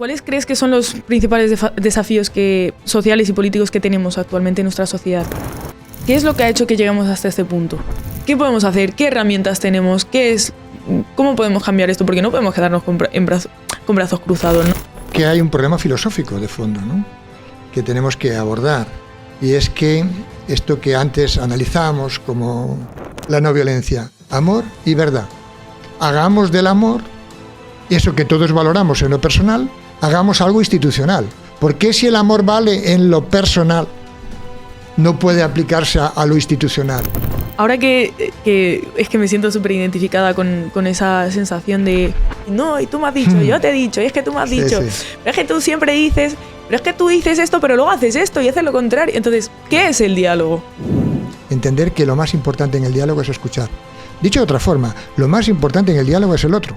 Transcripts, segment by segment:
¿Cuáles crees que son los principales desafíos sociales y políticos que tenemos actualmente en nuestra sociedad? ¿Qué es lo que ha hecho que lleguemos hasta este punto? ¿Qué podemos hacer? ¿Qué herramientas tenemos? ¿Cómo podemos cambiar esto? Porque no podemos quedarnos con brazos cruzados, ¿no? Que hay un problema filosófico de fondo, ¿no?, que tenemos que abordar. Y es que esto que antes analizábamos como la no violencia, amor y verdad. Hagamos del amor, eso que todos valoramos en lo personal, hagamos algo institucional. ¿Por qué si el amor vale en lo personal, no puede aplicarse a lo institucional? Ahora que es que me siento súper identificada con esa sensación de no, y tú me has dicho, yo te he dicho, y es que tú me has dicho, sí. Pero es que tú siempre dices, pero es que tú dices esto, pero luego haces esto y haces lo contrario. Entonces, ¿qué es el diálogo? Entender que lo más importante en el diálogo es escuchar. Dicho de otra forma, lo más importante en el diálogo es el otro.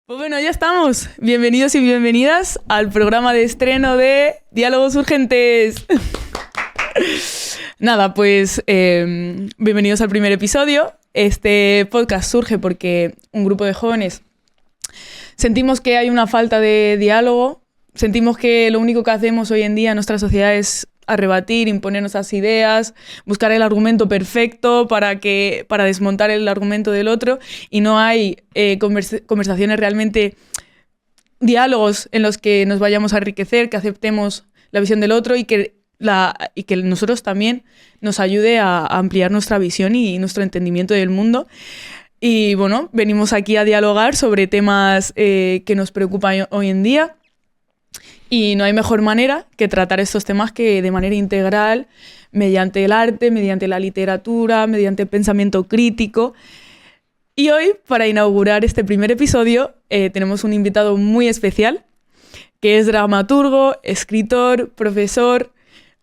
Pues bueno, ya estamos. Bienvenidos y bienvenidas al programa de estreno de Diálogos Urgentes. Nada, pues bienvenidos al primer episodio. Este podcast surge porque un grupo de jóvenes sentimos que hay una falta de diálogo, sentimos que lo único que hacemos hoy en día en nuestra sociedad es rebatir, imponer nuestras ideas, buscar el argumento perfecto para desmontar el argumento del otro, y no hay conversaciones realmente, diálogos en los que nos vayamos a enriquecer, que aceptemos la visión del otro y que nosotros también nos ayude a ampliar nuestra visión y nuestro entendimiento del mundo. Y bueno, venimos aquí a dialogar sobre temas que nos preocupan hoy en día. Y no hay mejor manera que tratar estos temas que de manera integral, mediante el arte, mediante la literatura, mediante el pensamiento crítico. Y hoy, para inaugurar este primer episodio, tenemos un invitado muy especial, que es dramaturgo, escritor, profesor,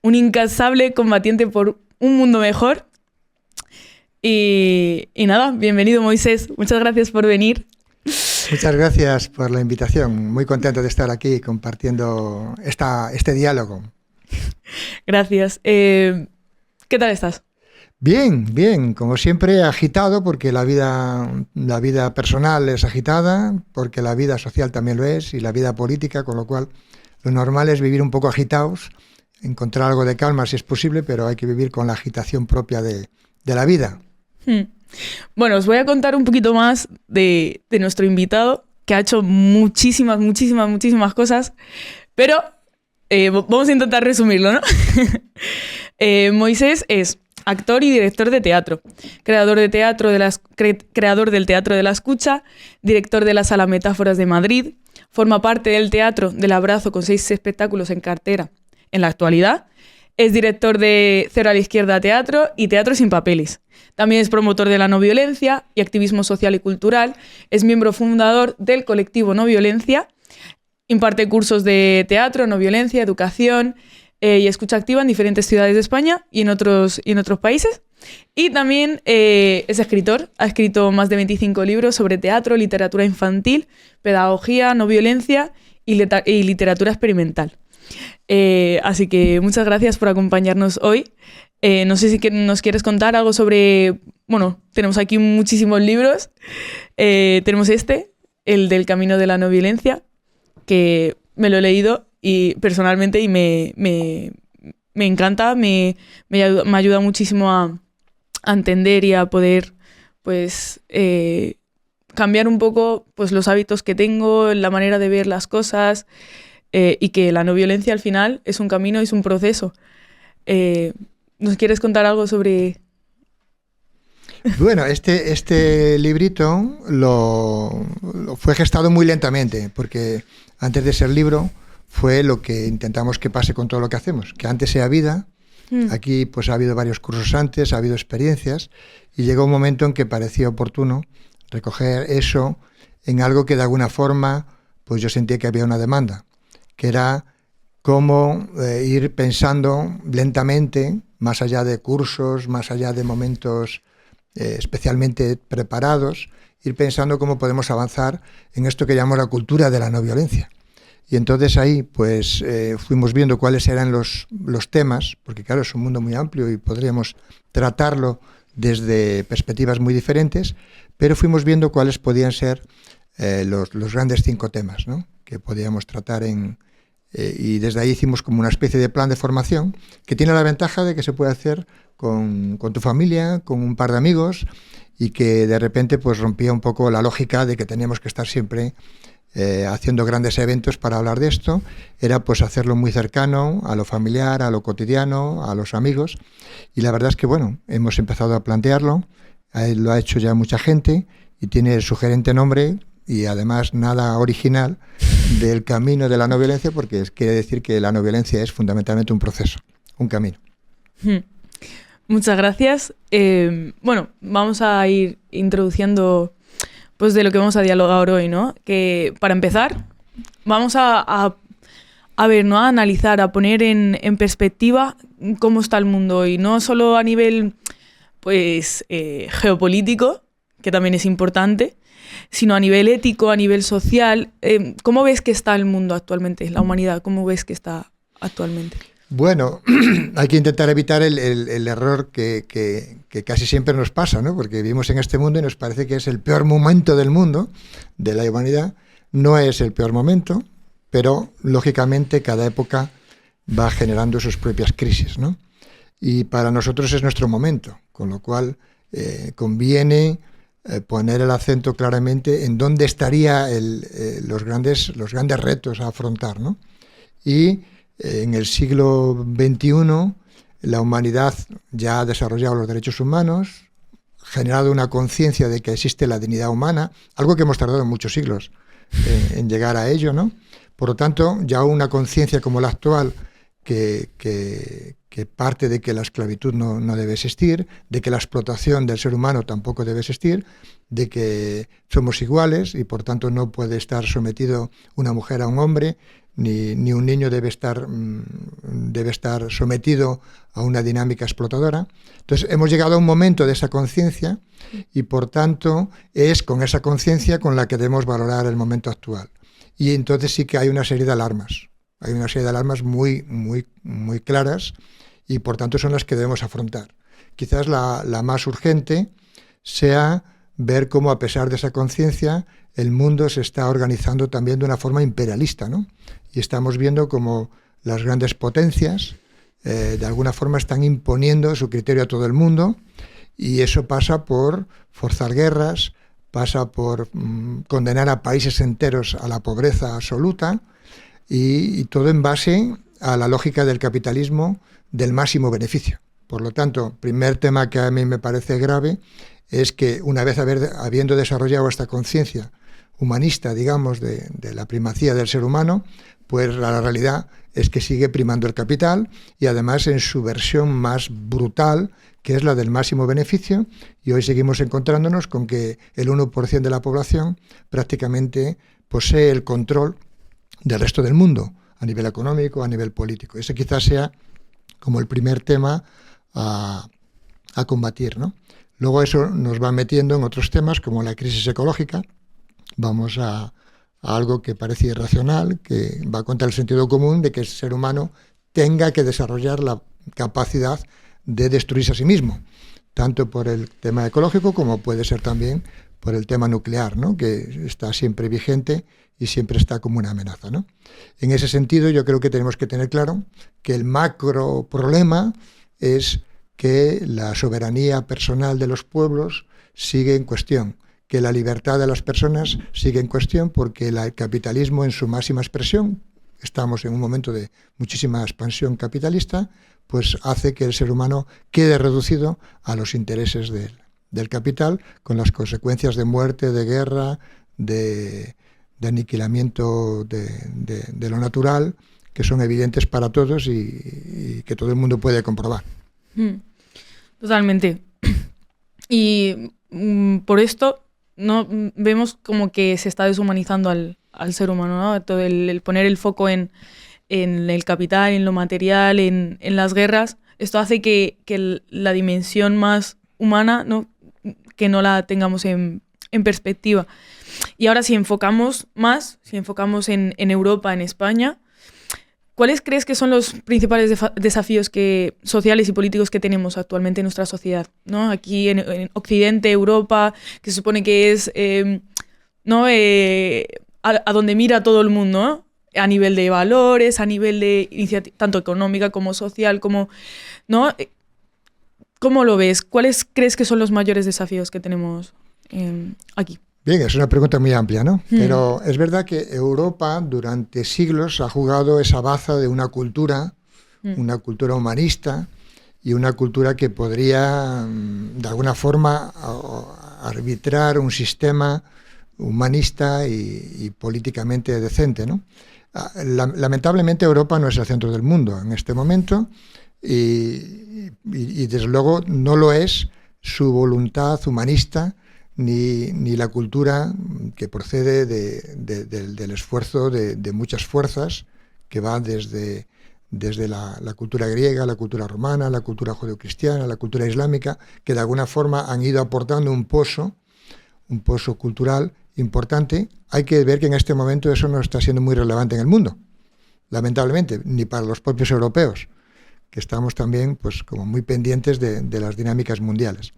un incansable combatiente por un mundo mejor. Y nada, bienvenido, Moisés. Muchas gracias por venir. Muchas gracias por la invitación. Muy contento de estar aquí compartiendo este diálogo. Gracias. ¿Qué tal estás? Bien. Como siempre, agitado, porque la vida personal es agitada, porque la vida social también lo es, y la vida política, con lo cual lo normal es vivir un poco agitados, encontrar algo de calma si es posible, pero hay que vivir con la agitación propia de la vida. Bueno, os voy a contar un poquito más de nuestro invitado, que ha hecho muchísimas cosas, pero vamos a intentar resumirlo, ¿no? Moisés es actor y director de teatro, creador del Teatro de la Escucha, director de la Sala Metáforas de Madrid, forma parte del Teatro del Abrazo con 6 espectáculos en cartera en la actualidad. Es director de Cero a la Izquierda Teatro y Teatro Sin Papeles. También es promotor de la no violencia y activismo social y cultural. Es miembro fundador del colectivo No Violencia. Imparte cursos de teatro, no violencia, educación y escucha activa en diferentes ciudades de España y en otros países. Y también es escritor. Ha escrito más de 25 libros sobre teatro, literatura infantil, pedagogía, no violencia y literatura experimental. Así que muchas gracias por acompañarnos hoy. No sé si nos quieres contar algo sobre... Bueno, tenemos aquí muchísimos libros. Tenemos el del Camino de la No Violencia, que me lo he leído y personalmente y me encanta, me ayuda muchísimo a entender y a poder pues cambiar un poco pues los hábitos que tengo, la manera de ver las cosas. Y que la no violencia al final es un camino, es un proceso. ¿Nos quieres contar algo sobre...? Bueno, este librito lo fue gestado muy lentamente, porque antes de ser libro fue lo que intentamos que pase con todo lo que hacemos, que antes sea vida. Aquí pues ha habido varios cursos antes, ha habido experiencias, y llegó un momento en que parecía oportuno recoger eso en algo que de alguna forma pues yo sentía que había una demanda, que era cómo ir pensando lentamente, más allá de cursos, más allá de momentos especialmente preparados, ir pensando cómo podemos avanzar en esto que llamamos la cultura de la no violencia. Y entonces ahí pues fuimos viendo cuáles eran los temas, porque claro, es un mundo muy amplio y podríamos tratarlo desde perspectivas muy diferentes, pero fuimos viendo cuáles podían ser los grandes 5 temas, ¿no?, que podíamos tratar y desde ahí hicimos como una especie de plan de formación que tiene la ventaja de que se puede hacer con tu familia, con un par de amigos, y que de repente pues rompía un poco la lógica de que teníamos que estar siempre haciendo grandes eventos para hablar de esto. Era pues hacerlo muy cercano a lo familiar, a lo cotidiano, a los amigos, y la verdad es que bueno, hemos empezado a plantearlo, lo ha hecho ya mucha gente y tiene el sugerente nombre y además nada original del camino de la no violencia, porque quiere decir que la no violencia es fundamentalmente un proceso, un camino. Muchas gracias. Bueno, vamos a ir introduciendo pues de lo que vamos a dialogar hoy, ¿no? Que para empezar vamos a ver, ¿no?, a analizar, a poner en perspectiva cómo está el mundo hoy, no solo a nivel pues geopolítico, que también es importante, sino a nivel ético, a nivel social. ¿Cómo ves que está el mundo actualmente, la humanidad? ¿Cómo ves que está actualmente? Bueno, hay que intentar evitar el error que casi siempre nos pasa, ¿no? Porque vivimos en este mundo y nos parece que es el peor momento del mundo, de la humanidad. No es el peor momento, pero lógicamente cada época va generando sus propias crisis, ¿no? Y para nosotros es nuestro momento, con lo cual conviene poner el acento claramente en dónde estarían los grandes retos a afrontar, ¿no? Y en el siglo XXI la humanidad ya ha desarrollado los derechos humanos, generado una conciencia de que existe la dignidad humana, algo que hemos tardado muchos siglos en llegar a ello, ¿no? Por lo tanto, ya una conciencia como la actual que parte de que la esclavitud no debe existir, de que la explotación del ser humano tampoco debe existir, de que somos iguales y por tanto no puede estar sometido una mujer a un hombre, ni un niño debe estar sometido a una dinámica explotadora. Entonces hemos llegado a un momento de esa conciencia y por tanto es con esa conciencia con la que debemos valorar el momento actual. Y entonces sí que hay una serie de alarmas. Hay una serie de alarmas muy, muy, muy claras y por tanto son las que debemos afrontar. Quizás la más urgente sea ver cómo a pesar de esa conciencia el mundo se está organizando también de una forma imperialista, ¿no? Y estamos viendo cómo las grandes potencias de alguna forma están imponiendo su criterio a todo el mundo y eso pasa por forzar guerras, pasa por condenar a países enteros a la pobreza absoluta y todo en base a la lógica del capitalismo del máximo beneficio. Por lo tanto, primer tema que a mí me parece grave es que una vez habiendo desarrollado esta conciencia humanista, digamos, de la primacía del ser humano, pues la realidad es que sigue primando el capital y además en su versión más brutal, que es la del máximo beneficio, y hoy seguimos encontrándonos con que el 1% de la población prácticamente posee el control del resto del mundo, a nivel económico, a nivel político. Ese quizás sea como el primer tema a combatir, ¿no? Luego eso nos va metiendo en otros temas como la crisis ecológica. Vamos a algo que parece irracional, que va contra el sentido común de que el ser humano tenga que desarrollar la capacidad de destruirse a sí mismo, tanto por el tema ecológico como puede ser también por el tema nuclear, ¿no?, que está siempre vigente y siempre está como una amenaza, ¿no? En ese sentido, yo creo que tenemos que tener claro que el macro problema es que la soberanía personal de los pueblos sigue en cuestión, que la libertad de las personas sigue en cuestión porque el capitalismo en su máxima expresión, estamos en un momento de muchísima expansión capitalista, pues hace que el ser humano quede reducido a los intereses del capital, con las consecuencias de muerte, de guerra, de aniquilamiento de lo natural, que son evidentes para todos y que todo el mundo puede comprobar. Totalmente. Y por esto no vemos como que se está deshumanizando al ser humano, ¿no? Todo el poner el foco en el capital, en lo material, en las guerras. Esto hace que la dimensión más humana, ¿no?, que no la tengamos en en perspectiva. Y ahora si enfocamos en Europa, en España, ¿cuáles crees que son los principales desafíos sociales y políticos que tenemos actualmente en nuestra sociedad, ¿no? Aquí en Occidente, Europa, que se supone que es ¿no? A donde mira todo el mundo, ¿no? A nivel de valores, a nivel de iniciativa, tanto económica como social, como, ¿no? ¿Cómo lo ves? ¿Cuáles crees que son los mayores desafíos que tenemos aquí? Bien, es una pregunta muy amplia, ¿no? Pero es verdad que Europa durante siglos ha jugado esa baza de una cultura humanista y una cultura que podría, de alguna forma, arbitrar un sistema humanista y políticamente decente, ¿no? Lamentablemente Europa no es el centro del mundo en este momento y desde luego no lo es su voluntad humanista ni la cultura que procede del esfuerzo de muchas fuerzas que va desde la cultura griega, la cultura romana, la cultura judeocristiana, la cultura islámica, que de alguna forma han ido aportando un pozo cultural importante. Hay que ver que en este momento eso no está siendo muy relevante en el mundo, lamentablemente, ni para los propios europeos, que estamos también pues, como muy pendientes de las dinámicas mundiales.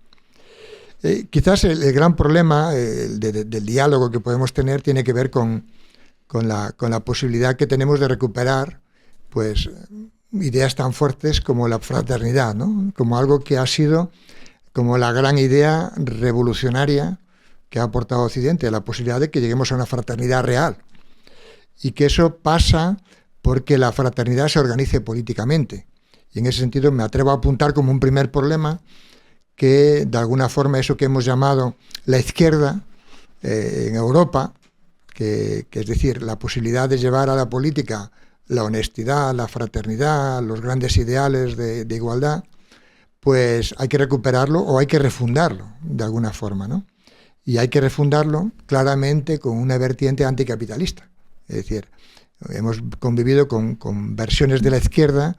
Quizás el gran problema del diálogo que podemos tener tiene que ver con la posibilidad que tenemos de recuperar pues, ideas tan fuertes como la fraternidad, ¿no? Como algo que ha sido como la gran idea revolucionaria que ha aportado Occidente, la posibilidad de que lleguemos a una fraternidad real. Y que eso pasa porque la fraternidad se organice políticamente. Y en ese sentido me atrevo a apuntar como un primer problema que de alguna forma eso que hemos llamado la izquierda en Europa, que es decir, la posibilidad de llevar a la política la honestidad, la fraternidad, los grandes ideales de igualdad, pues hay que recuperarlo o hay que refundarlo de alguna forma, ¿no? Y hay que refundarlo claramente con una vertiente anticapitalista. Es decir, hemos convivido con versiones de la izquierda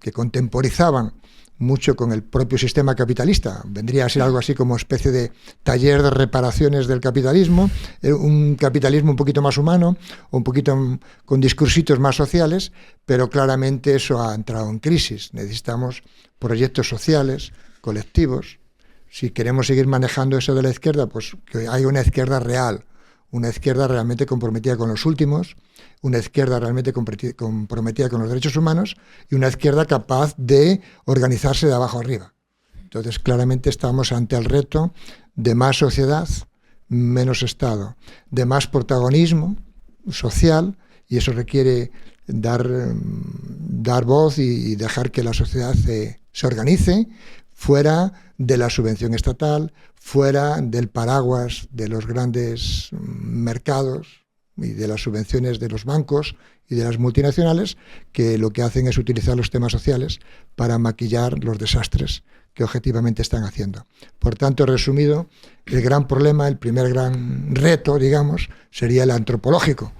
que contemporizaban mucho con el propio sistema capitalista. Vendría a ser algo así como especie de taller de reparaciones del capitalismo, un capitalismo un poquito más humano, un poquito con discursitos más sociales, pero claramente eso ha entrado en crisis. Necesitamos proyectos sociales, colectivos. Si queremos seguir manejando eso de la izquierda, pues que haya una izquierda real, una izquierda realmente comprometida con los últimos, una izquierda realmente comprometida con los derechos humanos y una izquierda capaz de organizarse de abajo arriba. Entonces, claramente estamos ante el reto de más sociedad, menos Estado, de más protagonismo social, y eso requiere dar voz y dejar que la sociedad se organice fuera de la subvención estatal, fuera del paraguas de los grandes mercados y de las subvenciones de los bancos y de las multinacionales, que lo que hacen es utilizar los temas sociales para maquillar los desastres que objetivamente están haciendo. Por tanto, resumido, el gran problema, el primer gran reto, digamos, sería el antropológico.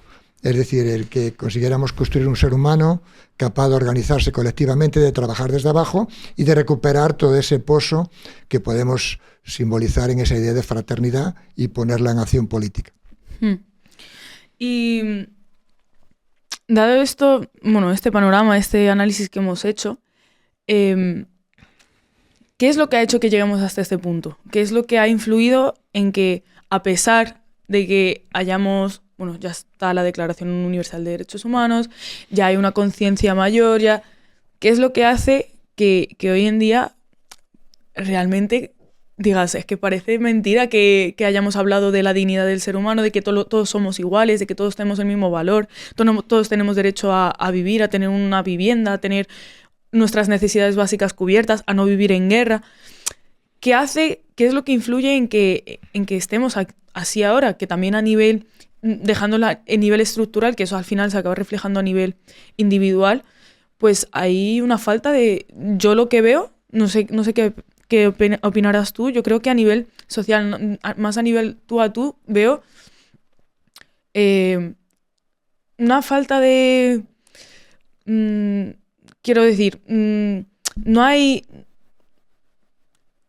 Es decir, el que consiguiéramos construir un ser humano capaz de organizarse colectivamente, de trabajar desde abajo y de recuperar todo ese pozo que podemos simbolizar en esa idea de fraternidad y ponerla en acción política. Y dado esto, bueno, este panorama, este análisis que hemos hecho, ¿qué es lo que ha hecho que lleguemos hasta este punto? ¿Qué es lo que ha influido en que, a pesar de que hayamos... Bueno, ya está la Declaración Universal de Derechos Humanos, ya hay una conciencia mayor, ya... ¿Qué es lo que hace que hoy en día realmente digas, es que parece mentira que hayamos hablado de la dignidad del ser humano, de que todos somos iguales, de que todos tenemos el mismo valor, todos tenemos derecho a vivir, a tener una vivienda, a tener nuestras necesidades básicas cubiertas, a no vivir en guerra? ¿Qué es lo que influye en que estemos así ahora? Que también a nivel... dejándola en nivel estructural, que eso al final se acaba reflejando a nivel individual, pues hay una falta de... Yo lo que veo, no sé qué opinarás tú, yo creo que a nivel social, más a nivel tú a tú, veo una falta de... quiero decir, no hay...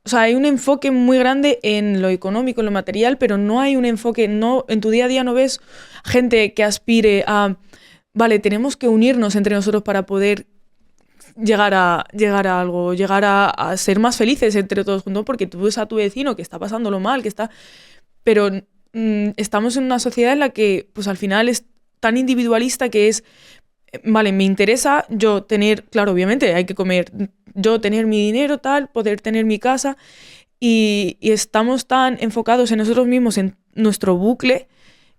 O sea, hay un enfoque muy grande en lo económico, en lo material, pero no hay un enfoque, no, en tu día a día no ves gente que aspire a, vale, tenemos que unirnos entre nosotros para poder llegar a algo, llegar a ser más felices entre todos juntos, porque tú ves a tu vecino que está pasándolo mal, que está... Pero estamos en una sociedad en la que, pues al final es tan individualista que es, vale, me interesa yo tener, claro, obviamente hay que comer, yo tener mi dinero, tal, poder tener mi casa, y estamos tan enfocados en nosotros mismos, en nuestro bucle,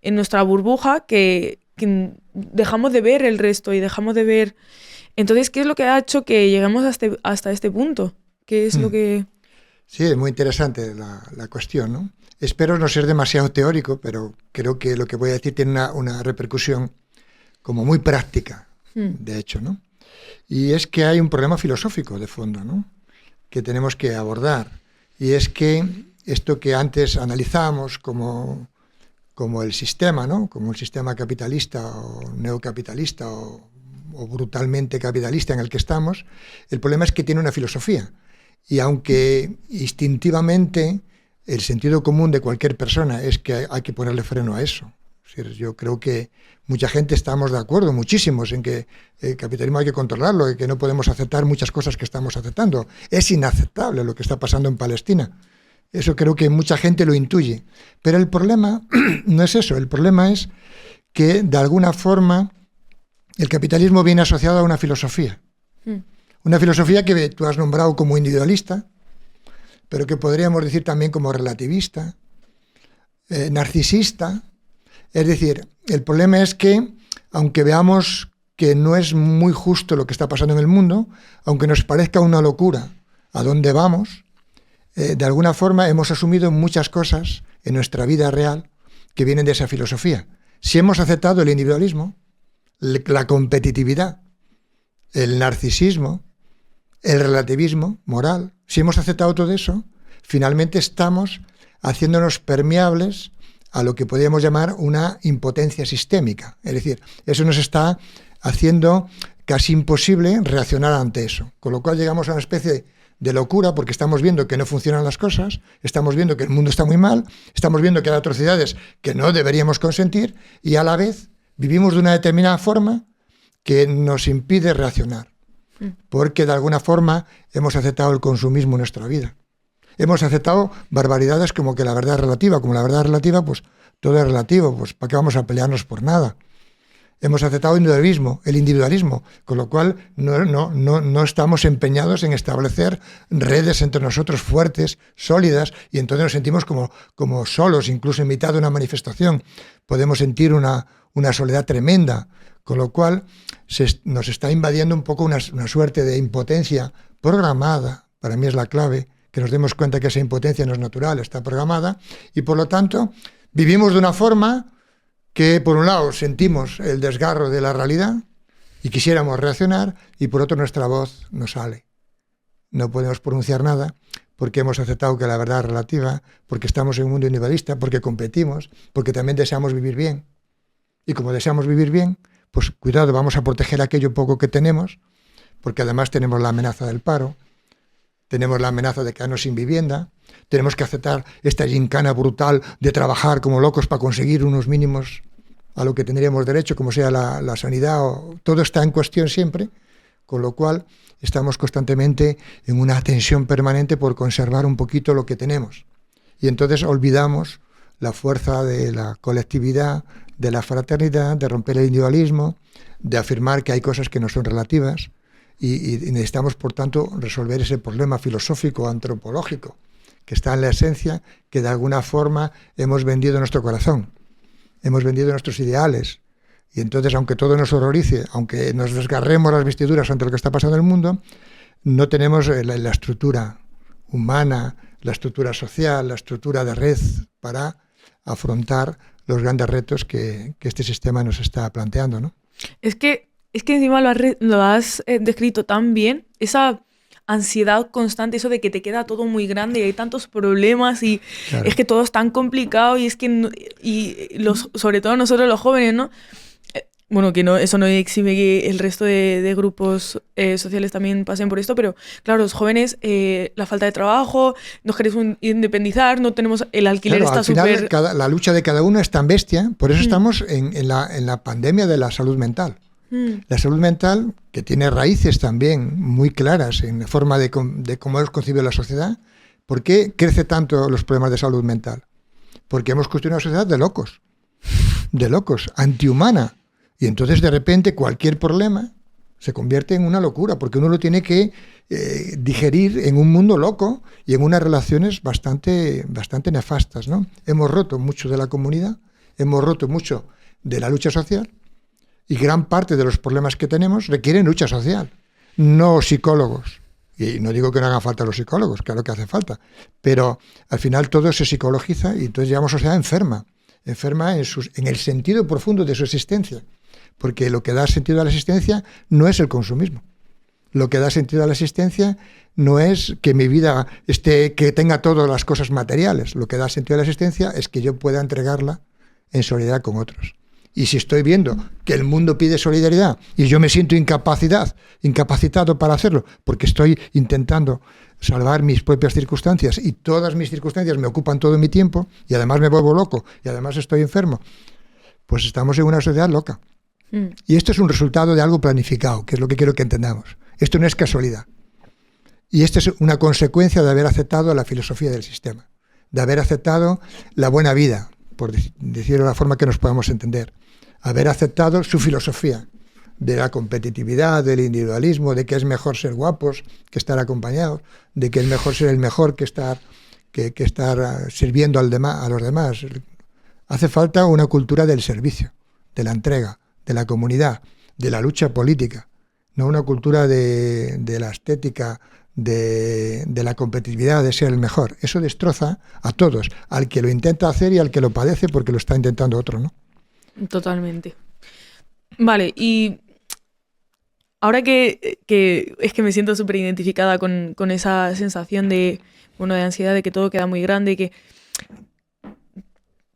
en nuestra burbuja, que dejamos de ver el resto y dejamos de ver... Entonces, ¿qué es lo que ha hecho que lleguemos hasta este punto? ¿Qué es lo que...? Sí, es muy interesante la cuestión, ¿no? Espero no ser demasiado teórico, pero creo que lo que voy a decir tiene una repercusión como muy práctica, de hecho, ¿no? Y es que hay un problema filosófico de fondo, ¿no? Que tenemos que abordar. Y es que esto que antes analizábamos como el sistema, ¿no? Como el sistema capitalista o neocapitalista o brutalmente capitalista en el que estamos, el problema es que tiene una filosofía. Y aunque instintivamente el sentido común de cualquier persona es que hay que ponerle freno a eso. Es decir, yo creo que mucha gente estamos de acuerdo, muchísimos, en que el capitalismo hay que controlarlo y que no podemos aceptar muchas cosas que estamos aceptando. Es inaceptable lo que está pasando en Palestina. Eso creo que mucha gente lo intuye. Pero el problema no es eso. El problema es que, de alguna forma, el capitalismo viene asociado a una filosofía. Una filosofía que tú has nombrado como individualista, pero que podríamos decir también como relativista, narcisista. Es decir, el problema es que, aunque veamos que no es muy justo lo que está pasando en el mundo, aunque nos parezca una locura a dónde vamos, de alguna forma hemos asumido muchas cosas en nuestra vida real que vienen de esa filosofía. Si hemos aceptado el individualismo, la competitividad, el narcisismo, el relativismo moral, si hemos aceptado todo eso, finalmente estamos haciéndonos permeables a lo que podríamos llamar una impotencia sistémica. Es decir, eso nos está haciendo casi imposible reaccionar ante eso. Con lo cual llegamos a una especie de locura porque estamos viendo que no funcionan las cosas, estamos viendo que el mundo está muy mal, estamos viendo que hay atrocidades que no deberíamos consentir y a la vez vivimos de una determinada forma que nos impide reaccionar. Porque de alguna forma hemos aceptado el consumismo en nuestra vida. Hemos aceptado barbaridades como que la verdad es relativa. Como la verdad es relativa, pues todo es relativo. Pues ¿para qué vamos a pelearnos por nada? Hemos aceptado el individualismo, con lo cual no estamos empeñados en establecer redes entre nosotros fuertes, sólidas, y entonces nos sentimos como solos, incluso en mitad de una manifestación. Podemos sentir una soledad tremenda, con lo cual nos está invadiendo un poco una suerte de impotencia programada. Para mí es la clave, que nos demos cuenta que esa impotencia no es natural, está programada, y por lo tanto vivimos de una forma que por un lado sentimos el desgarro de la realidad y quisiéramos reaccionar, y por otro nuestra voz no sale. No podemos pronunciar nada porque hemos aceptado que la verdad es relativa, porque estamos en un mundo individualista, porque competimos, porque también deseamos vivir bien. Y como deseamos vivir bien, pues cuidado, vamos a proteger aquello poco que tenemos, porque además tenemos la amenaza del paro, tenemos la amenaza de quedarnos sin vivienda, tenemos que aceptar esta gincana brutal de trabajar como locos para conseguir unos mínimos a lo que tendríamos derecho, como sea la sanidad. Todo está en cuestión siempre, con lo cual estamos constantemente en una tensión permanente por conservar un poquito lo que tenemos. Y entonces olvidamos la fuerza de la colectividad, de la fraternidad, de romper el individualismo, de afirmar que hay cosas que no son relativas, y necesitamos, por tanto, resolver ese problema filosófico, antropológico, que está en la esencia, que de alguna forma hemos vendido nuestro corazón, hemos vendido nuestros ideales. Y entonces, aunque todo nos horrorice, aunque nos desgarremos las vestiduras ante lo que está pasando en el mundo, no tenemos la estructura humana, la estructura social, la estructura de red para afrontar los grandes retos que este sistema nos está planteando, ¿no? Es que encima lo has descrito tan bien, esa ansiedad constante, eso de que te queda todo muy grande y hay tantos problemas y claro, es que todo es tan complicado y es que sobre todo nosotros los jóvenes, ¿no? bueno, que no, eso no exime que el resto de grupos sociales también pasen por esto, pero claro, los jóvenes, la falta de trabajo, nos queremos independizar, no tenemos, el alquiler Claro, está al final súper... la lucha de cada uno es tan bestia, por eso estamos en la pandemia de la salud mental. La salud mental, que tiene raíces también muy claras en la forma de cómo hemos concebido la sociedad. ¿Por qué crece tanto los problemas de salud mental? Porque hemos construido una sociedad de locos, antihumana. Y entonces de repente cualquier problema se convierte en una locura, porque uno lo tiene que digerir en un mundo loco y en unas relaciones bastante nefastas, ¿no? Hemos roto mucho de la comunidad, hemos roto mucho de la lucha social, y gran parte de los problemas que tenemos requieren lucha social, no psicólogos. Y no digo que no hagan falta los psicólogos, claro que hace falta, pero al final todo se psicologiza y entonces llevamos a sociedad enferma en el sentido profundo de su existencia, porque lo que da sentido a la existencia no es el consumismo. Lo que da sentido a la existencia no es que mi vida que tenga todas las cosas materiales. Lo que da sentido a la existencia es que yo pueda entregarla en solidaridad con otros. Y si estoy viendo que el mundo pide solidaridad y yo me siento incapacitado para hacerlo, porque estoy intentando salvar mis propias circunstancias y todas mis circunstancias me ocupan todo mi tiempo y además me vuelvo loco y además estoy enfermo, pues estamos en una sociedad loca. Y esto es un resultado de algo planificado, que es lo que quiero que entendamos. Esto no es casualidad. Y esto es una consecuencia de haber aceptado la filosofía del sistema, de haber aceptado la buena vida, por decirlo de la forma que nos podamos entender, haber aceptado su filosofía de la competitividad, del individualismo, de que es mejor ser guapos que estar acompañados, de que es mejor ser el mejor que estar sirviendo a los demás. Hace falta una cultura del servicio, de la entrega, de la comunidad, de la lucha política, no una cultura de la estética, de la competitividad, de ser el mejor. Eso destroza a todos, al que lo intenta hacer y al que lo padece porque lo está intentando otro, ¿no? Totalmente. Vale, y ahora que es que me siento súper identificada con esa sensación de ansiedad, de que todo queda muy grande,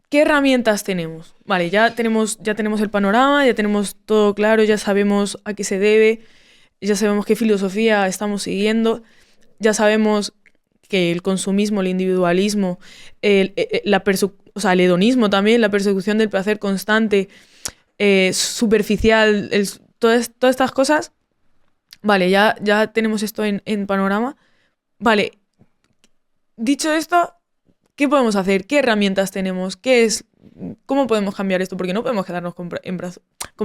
¿qué herramientas tenemos? Vale, ya tenemos el panorama, ya tenemos todo claro, ya sabemos a qué se debe, ya sabemos qué filosofía estamos siguiendo, ya sabemos que el consumismo, el individualismo, el hedonismo también, la persecución del placer constante, superficial, todas estas cosas. Vale, ya tenemos esto en panorama. Vale, dicho esto, ¿qué podemos hacer? ¿Qué herramientas tenemos? ¿Cómo podemos cambiar esto? Porque no podemos quedarnos con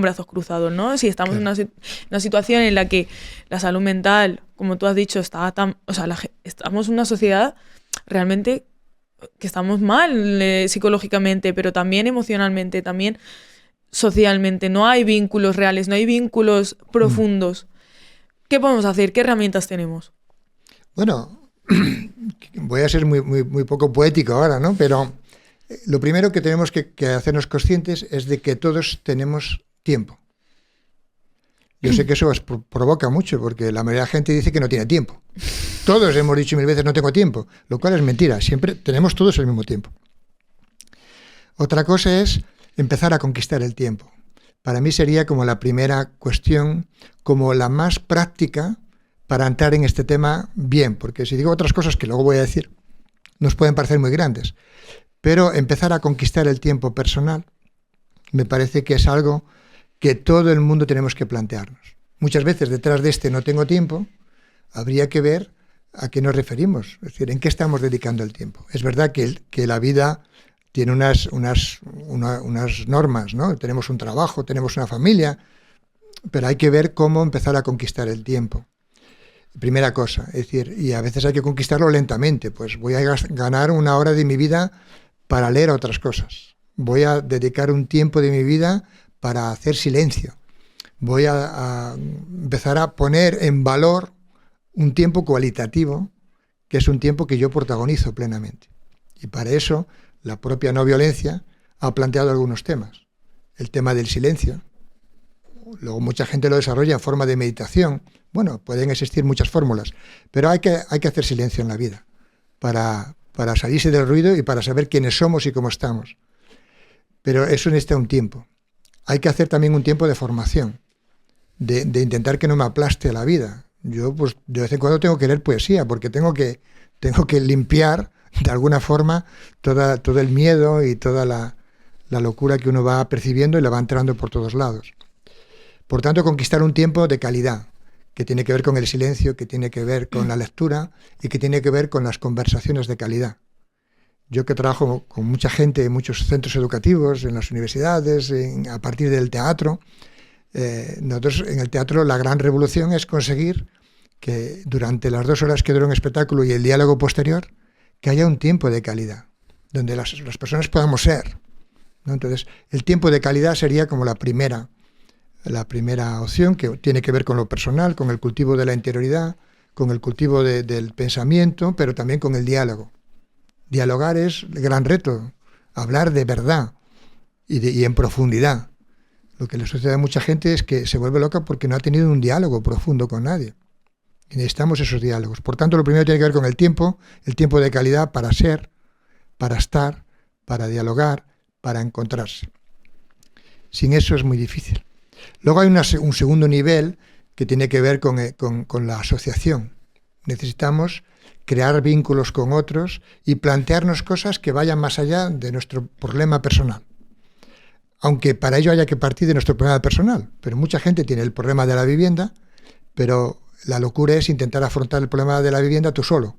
brazos cruzados, ¿no? Si estamos en una situación en la que la salud mental, como tú has dicho, estamos en una sociedad realmente que estamos mal psicológicamente, pero también emocionalmente, también socialmente. No hay vínculos reales, no hay vínculos profundos. ¿Qué podemos hacer? ¿Qué herramientas tenemos? Bueno, voy a ser muy poco poético ahora, ¿no? Pero lo primero que tenemos que hacernos conscientes es de que todos tenemos tiempo. Yo sé que eso os provoca mucho, porque la mayoría de la gente dice que no tiene tiempo. Todos hemos dicho 1000 veces no tengo tiempo, lo cual es mentira. Siempre tenemos todos el mismo tiempo. Otra cosa es empezar a conquistar el tiempo. Para mí sería como la primera cuestión, como la más práctica para entrar en este tema bien, porque si digo otras cosas que luego voy a decir, nos pueden parecer muy grandes, pero empezar a conquistar el tiempo personal me parece que es algo que todo el mundo tenemos que plantearnos. Muchas veces detrás de no tengo tiempo, habría que ver a qué nos referimos, es decir, en qué estamos dedicando el tiempo. Es verdad que la vida tiene unas normas, ¿no? Tenemos un trabajo, tenemos una familia, pero hay que ver cómo empezar a conquistar el tiempo. Primera cosa, es decir, y a veces hay que conquistarlo lentamente, pues voy a ganar 1 hora de mi vida para leer otras cosas, voy a dedicar un tiempo de mi vida para hacer silencio, voy a empezar a poner en valor un tiempo cualitativo, que es un tiempo que yo protagonizo plenamente. Y para eso la propia no violencia ha planteado algunos temas. El tema del silencio, luego mucha gente lo desarrolla en forma de meditación. Bueno, pueden existir muchas fórmulas, pero hay que hacer silencio en la vida para salirse del ruido y para saber quiénes somos y cómo estamos. Pero eso necesita un tiempo. hay que hacer también un tiempo de formación, de intentar que no me aplaste la vida. Yo, pues, de vez en cuando tengo que leer poesía, porque tengo que limpiar, de alguna forma, todo el miedo y toda la locura que uno va percibiendo y la va entrando por todos lados. Por tanto, conquistar un tiempo de calidad, que tiene que ver con el silencio, que tiene que ver con la lectura y que tiene que ver con las conversaciones de calidad. Yo que trabajo con mucha gente en muchos centros educativos, en las universidades, a partir del teatro, nosotros en el teatro la gran revolución es conseguir que durante las 2 horas que dura un espectáculo y el diálogo posterior, que haya un tiempo de calidad, donde las personas podamos ser, ¿no? Entonces, el tiempo de calidad sería como la primera opción, que tiene que ver con lo personal, con el cultivo de la interioridad, con el cultivo del pensamiento, pero también con el diálogo. Dialogar es el gran reto, hablar de verdad y en profundidad. Lo que le sucede a mucha gente es que se vuelve loca porque no ha tenido un diálogo profundo con nadie. Y necesitamos esos diálogos. Por tanto, lo primero tiene que ver con el tiempo de calidad para ser, para estar, para dialogar, para encontrarse. Sin eso es muy difícil. Luego hay un segundo nivel que tiene que ver con la asociación. Necesitamos crear vínculos con otros y plantearnos cosas que vayan más allá de nuestro problema personal. Aunque para ello haya que partir de nuestro problema personal. Pero mucha gente tiene el problema de la vivienda, pero la locura es intentar afrontar el problema de la vivienda tú solo.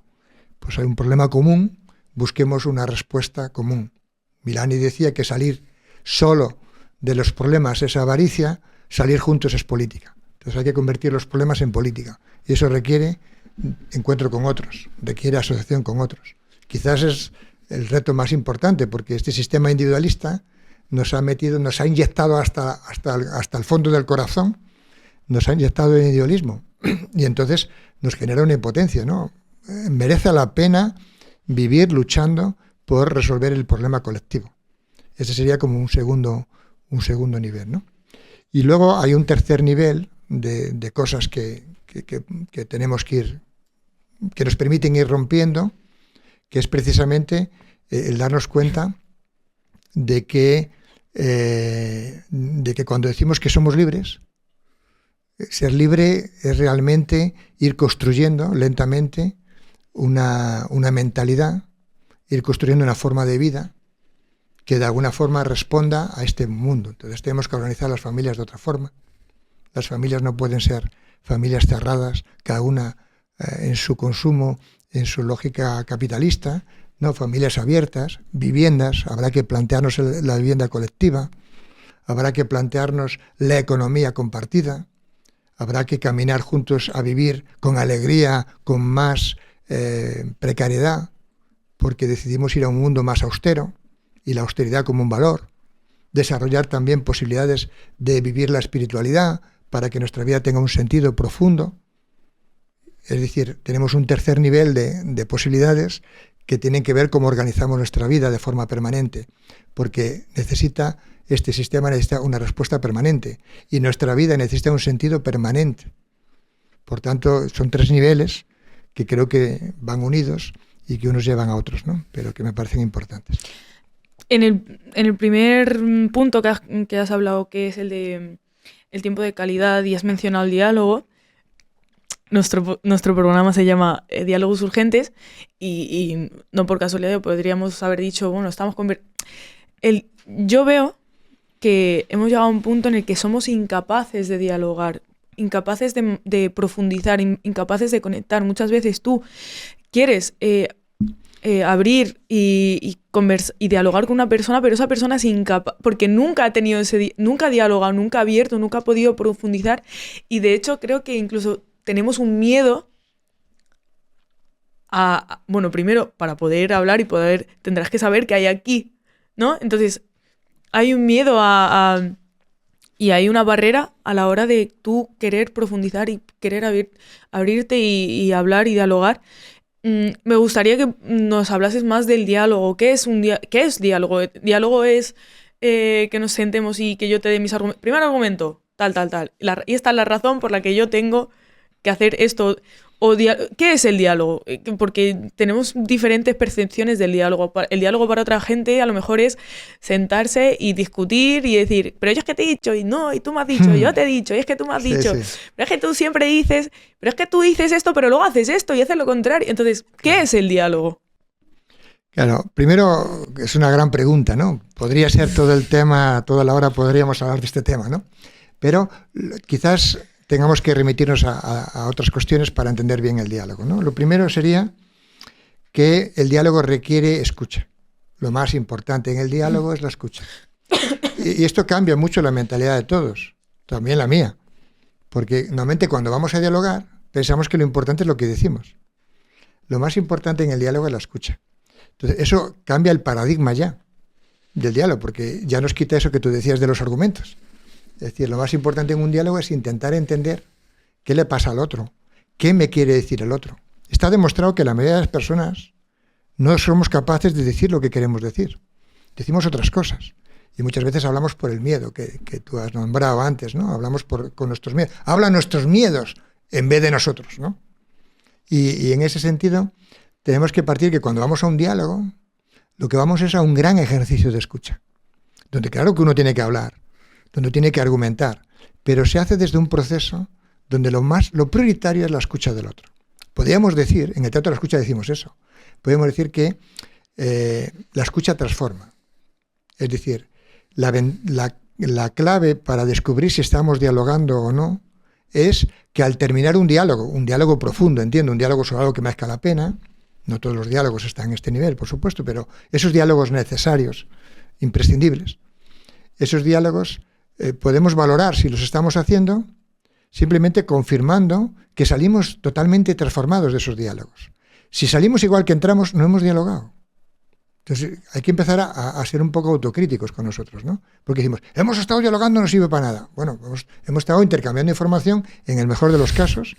Pues hay un problema común, busquemos una respuesta común. Milani decía que salir solo de los problemas es avaricia, salir juntos es política. Entonces hay que convertir los problemas en política. Y eso requiere encuentro con otros, requiere asociación con otros. Quizás es el reto más importante, porque este sistema individualista nos ha inyectado hasta el fondo del corazón, nos ha inyectado el individualismo. Y entonces nos genera una impotencia, ¿no? Merece la pena vivir luchando por resolver el problema colectivo. Ese sería como un segundo nivel, ¿no? Y luego hay un tercer nivel de cosas que tenemos que nos permiten ir rompiendo, que es precisamente el darnos cuenta de que cuando decimos que somos libres, ser libre es realmente ir construyendo lentamente una mentalidad, ir construyendo una forma de vida que de alguna forma responda a este mundo. Entonces tenemos que organizar las familias de otra forma. Las familias no pueden ser familias cerradas, cada una en su consumo, en su lógica capitalista, no, familias abiertas, viviendas, habrá que plantearnos la vivienda colectiva, habrá que plantearnos la economía compartida, habrá que caminar juntos a vivir con alegría, con más precariedad, porque decidimos ir a un mundo más austero, y la austeridad como un valor, desarrollar también posibilidades de vivir la espiritualidad para que nuestra vida tenga un sentido profundo. Es decir, tenemos un tercer nivel de posibilidades que tienen que ver cómo organizamos nuestra vida de forma permanente, porque este sistema necesita una respuesta permanente y nuestra vida necesita un sentido permanente. Por tanto, son 3 niveles que creo que van unidos y que unos llevan a otros, ¿no? Pero que me parecen importantes. En el primer punto que has hablado, que es el de el tiempo de calidad, y has mencionado el diálogo, nuestro programa se llama Diálogos Urgentes, y no por casualidad podríamos haber dicho, bueno, yo veo que hemos llegado a un punto en el que somos incapaces de dialogar, incapaces de profundizar, incapaces de conectar. Muchas veces tú quieres abrir y dialogar con una persona, pero esa persona es incapaz, porque nunca ha tenido nunca ha dialogado, nunca ha abierto, nunca ha podido profundizar, y de hecho creo que incluso tenemos un miedo bueno, primero, para poder hablar tendrás que saber qué hay aquí, ¿no? Entonces, hay un miedo y hay una barrera a la hora de tú querer profundizar y querer abrirte y hablar y dialogar. Me gustaría que nos hablases más del diálogo. ¿Qué es diálogo? Diálogo es que nos sentemos y que yo te dé mis argumentos. Primer argumento, tal. Y esta es la razón por la que yo tengo que hacer esto. ¿Qué es el diálogo? Porque tenemos diferentes percepciones del diálogo. El diálogo para otra gente a lo mejor es sentarse y discutir y decir, pero yo es que te he dicho, y no, y tú me has dicho, yo te he dicho, y es que tú me has dicho, sí. pero es que tú siempre dices, pero es que tú dices esto, pero luego haces esto y haces lo contrario. Entonces, ¿qué es el diálogo? Claro, primero es una gran pregunta, ¿no? Podría ser todo el tema, toda la hora podríamos hablar de este tema, ¿no? Pero quizás tengamos que remitirnos a otras cuestiones para entender bien el diálogo, ¿no? Lo primero sería que el diálogo requiere escucha. Lo más importante en el diálogo es la escucha. Y esto cambia mucho la mentalidad de todos, también la mía. Porque normalmente cuando vamos a dialogar pensamos que lo importante es lo que decimos. Lo más importante en el diálogo es la escucha. Entonces eso cambia el paradigma ya del diálogo, porque ya nos quita eso que tú decías de los argumentos. Es decir, lo más importante en un diálogo es intentar entender qué le pasa al otro, qué me quiere decir el otro. Está demostrado que la mayoría de las personas no somos capaces de decir lo que queremos decir. Decimos otras cosas. Y muchas veces hablamos por el miedo, que tú has nombrado antes, ¿no? Hablamos con nuestros miedos. Habla nuestros miedos en vez de nosotros, ¿no? Y en ese sentido, tenemos que partir que cuando vamos a un diálogo, lo que vamos es a un gran ejercicio de escucha. Donde claro que uno tiene que hablar, donde tiene que argumentar, pero se hace desde un proceso donde lo prioritario es la escucha del otro. Podríamos decir, en el teatro de la escucha decimos eso, podemos decir que la escucha transforma. Es decir, la clave para descubrir si estamos dialogando o no es que al terminar un diálogo profundo, entiendo, un diálogo sobre algo que merezca la pena, no todos los diálogos están en este nivel, por supuesto, pero esos diálogos necesarios, imprescindibles, esos diálogos podemos valorar si los estamos haciendo simplemente confirmando que salimos totalmente transformados de esos diálogos. Si salimos igual que entramos, no hemos dialogado. Entonces hay que empezar a ser un poco autocríticos con nosotros, ¿no? Porque decimos, hemos estado dialogando, no sirve para nada. Bueno, hemos estado intercambiando información en el mejor de los casos.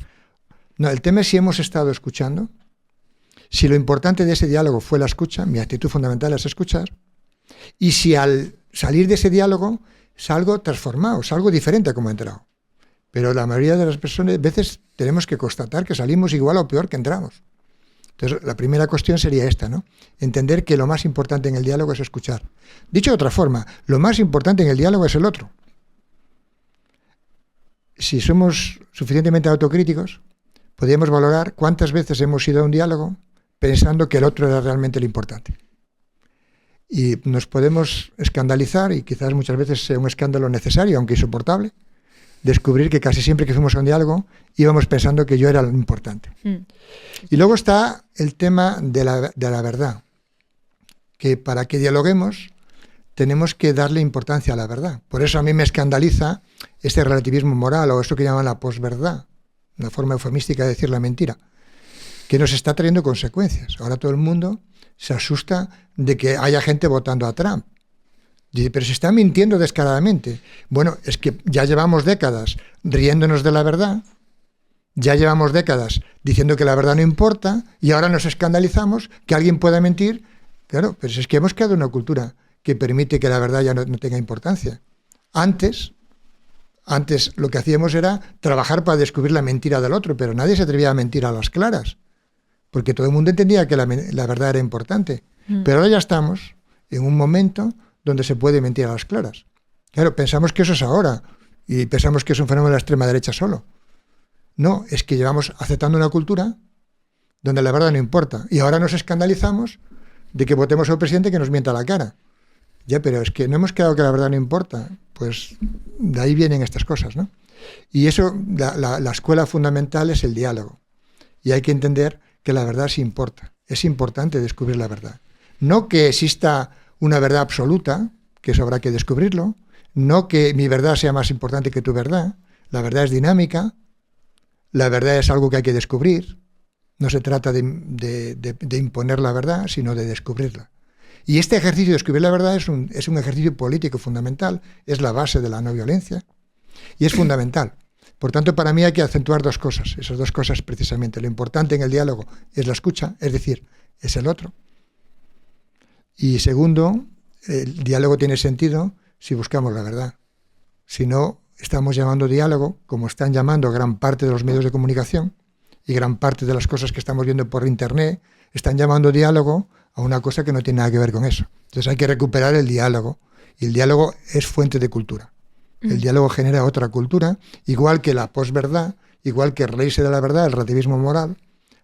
No, el tema es si hemos estado escuchando, si lo importante de ese diálogo fue la escucha, mi actitud fundamental es escuchar, y si al salir de ese diálogo salgo transformado, salgo diferente a como he entrado. Pero la mayoría de las personas, a veces tenemos que constatar que salimos igual o peor que entramos. Entonces, la primera cuestión sería esta, ¿no? Entender que lo más importante en el diálogo es escuchar. Dicho de otra forma, lo más importante en el diálogo es el otro. Si somos suficientemente autocríticos, podríamos valorar cuántas veces hemos ido a un diálogo pensando que el otro era realmente lo importante. Y nos podemos escandalizar, y quizás muchas veces sea un escándalo necesario, aunque insoportable, descubrir que casi siempre que fuimos a un diálogo íbamos pensando que yo era lo importante. Y luego está el tema de la verdad, que para que dialoguemos tenemos que darle importancia a la verdad. Por eso a mí me escandaliza este relativismo moral o esto que llaman la posverdad, una forma eufemística de decir la mentira, que nos está trayendo consecuencias. Ahora todo el mundo se asusta de que haya gente votando a Trump. Dice, pero se está mintiendo descaradamente. Bueno, es que ya llevamos décadas riéndonos de la verdad, ya llevamos décadas diciendo que la verdad no importa y ahora nos escandalizamos que alguien pueda mentir. Claro, pero es que hemos creado una cultura que permite que la verdad ya no tenga importancia. Antes lo que hacíamos era trabajar para descubrir la mentira del otro, pero nadie se atrevía a mentir a las claras, porque todo el mundo entendía que la verdad era importante. Pero ahora ya estamos en un momento donde se puede mentir a las claras. Claro, pensamos que eso es ahora y pensamos que es un fenómeno de la extrema derecha solo. No, es que llevamos aceptando una cultura donde la verdad no importa y ahora nos escandalizamos de que votemos a un presidente que nos mienta la cara. Ya, pero es que no hemos quedado que la verdad no importa. Pues de ahí vienen estas cosas, ¿no? Y eso, la escuela fundamental es el diálogo. Y hay que entender que la verdad sí importa. Es importante descubrir la verdad. No que exista una verdad absoluta, que eso habrá que descubrirlo, no que mi verdad sea más importante que tu verdad. La verdad es dinámica, la verdad es algo que hay que descubrir. No se trata de imponer la verdad, sino de descubrirla. Y este ejercicio de descubrir la verdad es un ejercicio político fundamental, es la base de la no violencia y es fundamental. Por tanto, para mí hay que acentuar dos cosas, esas dos cosas precisamente. Lo importante en el diálogo es la escucha, es decir, es el otro. Y segundo, el diálogo tiene sentido si buscamos la verdad. Si no, estamos llamando diálogo, como están llamando gran parte de los medios de comunicación y gran parte de las cosas que estamos viendo por internet, están llamando diálogo a una cosa que no tiene nada que ver con eso. Entonces hay que recuperar el diálogo, y el diálogo es fuente de cultura. El diálogo genera otra cultura, igual que la posverdad, igual que reírse de la verdad, el relativismo moral,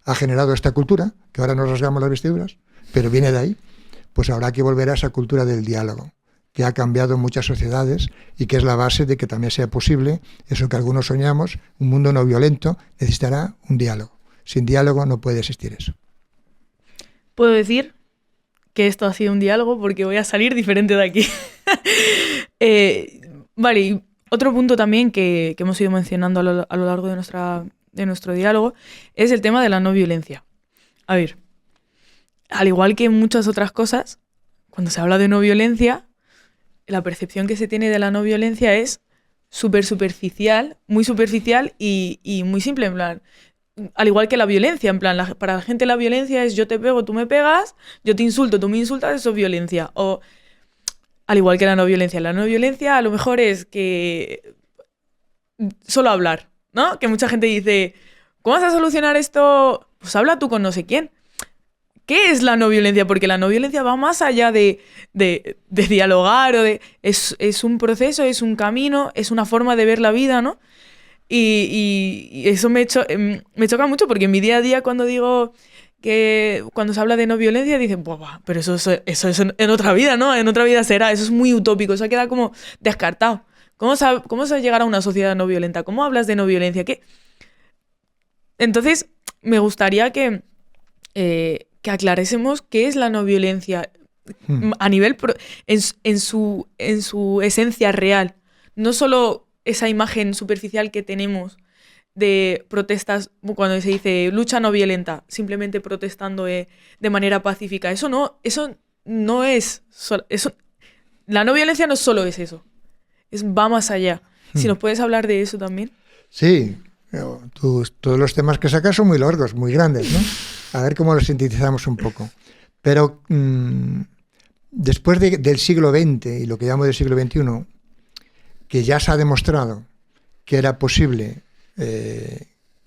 ha generado esta cultura, que ahora nos rasgamos las vestiduras, pero viene de ahí. Pues habrá que volver a esa cultura del diálogo, que ha cambiado muchas sociedades y que es la base de que también sea posible eso que algunos soñamos, un mundo no violento, necesitará un diálogo. Sin diálogo no puede existir eso. Puedo decir que esto ha sido un diálogo porque voy a salir diferente de aquí. Vale, y otro punto también que hemos ido mencionando a lo largo de nuestro diálogo es el tema de la no violencia. A ver, al igual que en muchas otras cosas, cuando se habla de no violencia, la percepción que se tiene de la no violencia es súper superficial y muy simple, en plan, al igual que la violencia, en plan, para la gente la violencia es yo te pego, tú me pegas, yo te insulto, tú me insultas, eso es violencia. O al igual que la no violencia a lo mejor es que solo hablar, ¿no? Que mucha gente dice, ¿cómo vas a solucionar esto? Pues habla tú con no sé quién. ¿Qué es la no violencia? Porque la no violencia va más allá de dialogar o es un proceso, es un camino, es una forma de ver la vida, ¿no? Y eso me choca mucho porque en mi día a día cuando digo que cuando se habla de no violencia dicen, pero eso es en otra vida, ¿no? En otra vida será, eso es muy utópico, eso queda como descartado. ¿Cómo se llegar a una sociedad no violenta? ¿Cómo hablas de no violencia? ¿Qué? Entonces, me gustaría que aclarásemos qué es la no violencia a nivel en su esencia real. No solo esa imagen superficial que tenemos de protestas, cuando se dice lucha no violenta, simplemente protestando de manera pacífica. Eso no es... La no violencia no solo es eso, va más allá. Si nos puedes hablar de eso también. Sí, todos los temas que sacas son muy largos, muy grandes, ¿no? A ver cómo los sintetizamos un poco. Pero después del siglo XX y lo que llamo del siglo XXI, que ya se ha demostrado que era posible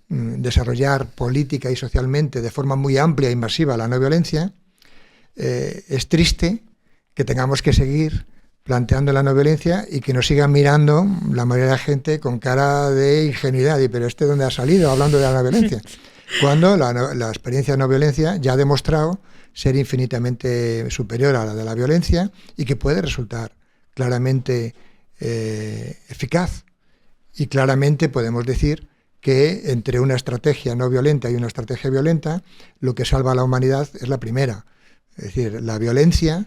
desarrollar política y socialmente de forma muy amplia e invasiva la no violencia, es triste que tengamos que seguir planteando la no violencia y que nos sigan mirando la mayoría de la gente con cara de ingenuidad. Y pero ¿dónde ha salido hablando de la no violencia? Cuando la experiencia de no violencia ya ha demostrado ser infinitamente superior a la de la violencia y que puede resultar claramente eficaz. Y claramente podemos decir que entre una estrategia no violenta y una estrategia violenta, lo que salva a la humanidad es la primera. Es decir, la violencia,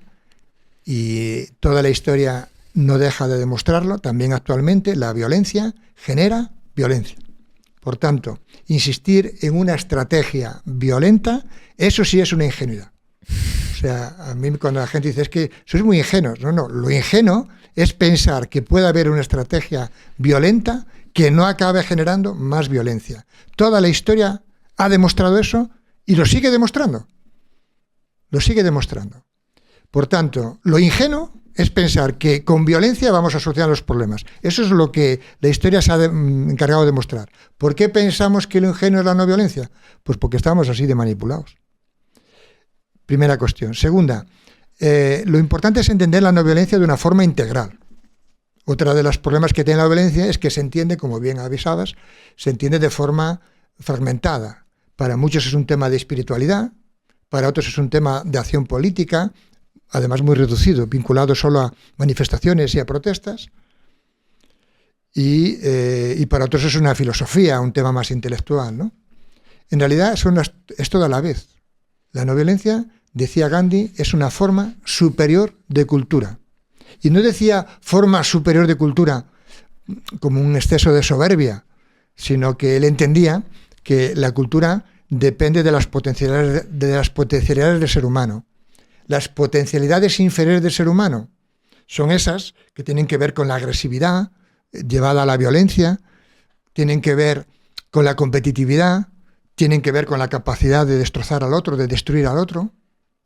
y toda la historia no deja de demostrarlo, también actualmente la violencia genera violencia. Por tanto, insistir en una estrategia violenta, eso sí es una ingenuidad. O sea, a mí cuando la gente dice es que sois muy ingenuos, no, lo ingenuo es pensar que puede haber una estrategia violenta que no acabe generando más violencia. Toda la historia ha demostrado eso y lo sigue demostrando. Lo sigue demostrando. Por tanto, lo ingenuo es pensar que con violencia vamos a solucionar los problemas. Eso es lo que la historia se ha encargado de demostrar. ¿Por qué pensamos que lo ingenuo es la no violencia? Pues porque estamos así de manipulados. Primera cuestión. Segunda, lo importante es entender la no violencia de una forma integral. Otra de los problemas que tiene la violencia es que se entiende, como bien avisabas, se entiende de forma fragmentada. Para muchos es un tema de espiritualidad, para otros es un tema de acción política, además muy reducido, vinculado solo a manifestaciones y a protestas, y para otros es una filosofía, un tema más intelectual, ¿no? En realidad es todo a la vez. La no violencia, decía Gandhi, es una forma superior de cultura. Y no decía forma superior de cultura como un exceso de soberbia, sino que él entendía que la cultura depende de las potencialidades del ser humano. Las potencialidades inferiores del ser humano son esas que tienen que ver con la agresividad llevada a la violencia, tienen que ver con la competitividad, tienen que ver con la capacidad de destrozar al otro, de destruir al otro.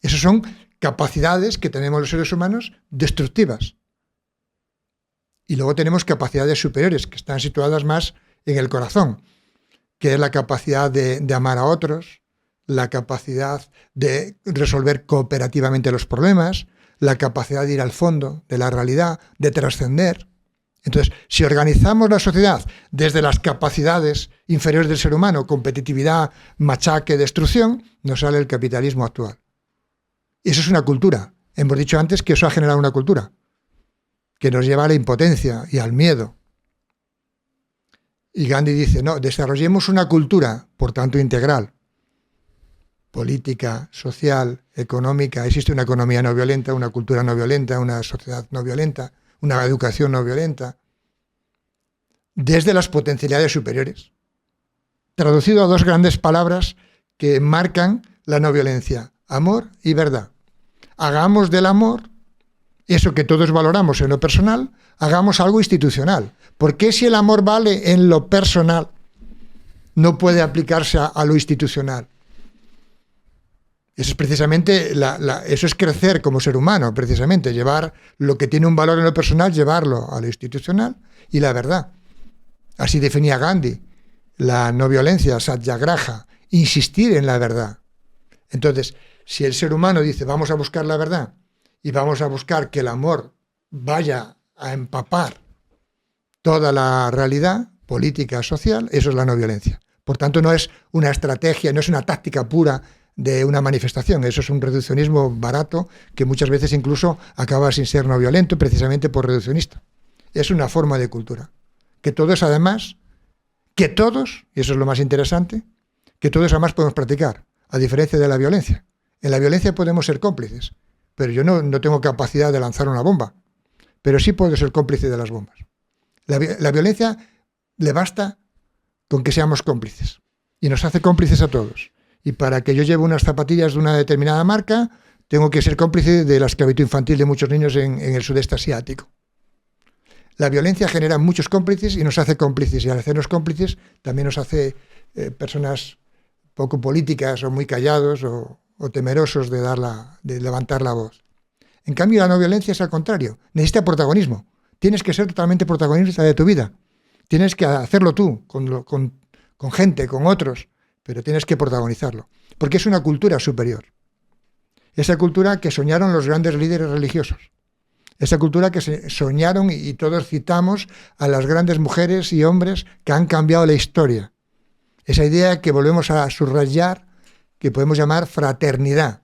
Esas son capacidades que tenemos los seres humanos destructivas. Y luego tenemos capacidades superiores, que están situadas más en el corazón, que es la capacidad de amar a otros, la capacidad de resolver cooperativamente los problemas, la capacidad de ir al fondo de la realidad, de trascender. Entonces, si organizamos la sociedad desde las capacidades inferiores del ser humano, competitividad, machaque, destrucción, nos sale el capitalismo actual. Y eso es una cultura. Hemos dicho antes que eso ha generado una cultura que nos lleva a la impotencia y al miedo. Y Gandhi dice, no, desarrollemos una cultura, por tanto, integral. Política, social, económica. Existe una economía no violenta, una cultura no violenta, una sociedad no violenta, una educación no violenta. Desde las potencialidades superiores. Traducido a dos grandes palabras que marcan la no violencia. Amor y verdad. Hagamos del amor, eso que todos valoramos en lo personal, hagamos algo institucional. ¿Por qué si el amor vale en lo personal, no puede aplicarse a lo institucional? Eso es precisamente, eso es crecer como ser humano, precisamente, llevar lo que tiene un valor en lo personal, llevarlo a lo institucional y la verdad. Así definía Gandhi la no violencia, satyagraha, insistir en la verdad. Entonces, si el ser humano dice vamos a buscar la verdad y vamos a buscar que el amor vaya a empapar toda la realidad política, social, eso es la no violencia. Por tanto, no es una estrategia, no es una táctica pura de una manifestación, eso es un reduccionismo barato que muchas veces incluso acaba sin ser no violento precisamente por reduccionista. Es una forma de cultura. Que todos además, y eso es lo más interesante, que todos además podemos practicar, a diferencia de la violencia. En la violencia podemos ser cómplices, pero yo no tengo capacidad de lanzar una bomba, pero sí puedo ser cómplice de las bombas. La violencia le basta con que seamos cómplices y nos hace cómplices a todos. Y para que yo lleve unas zapatillas de una determinada marca, tengo que ser cómplice de la esclavitud infantil de muchos niños en el sudeste asiático. La violencia genera muchos cómplices y nos hace cómplices. Y al hacernos cómplices también nos hace personas poco políticas o muy callados o temerosos de levantar la voz. En cambio, la no violencia es al contrario. Necesita protagonismo. Tienes que ser totalmente protagonista de tu vida. Tienes que hacerlo tú, con gente, con otros, pero tienes que protagonizarlo. Porque es una cultura superior. Esa cultura que soñaron los grandes líderes religiosos. Esa cultura que soñaron y todos citamos a las grandes mujeres y hombres que han cambiado la historia. Esa idea que volvemos a subrayar, que podemos llamar fraternidad.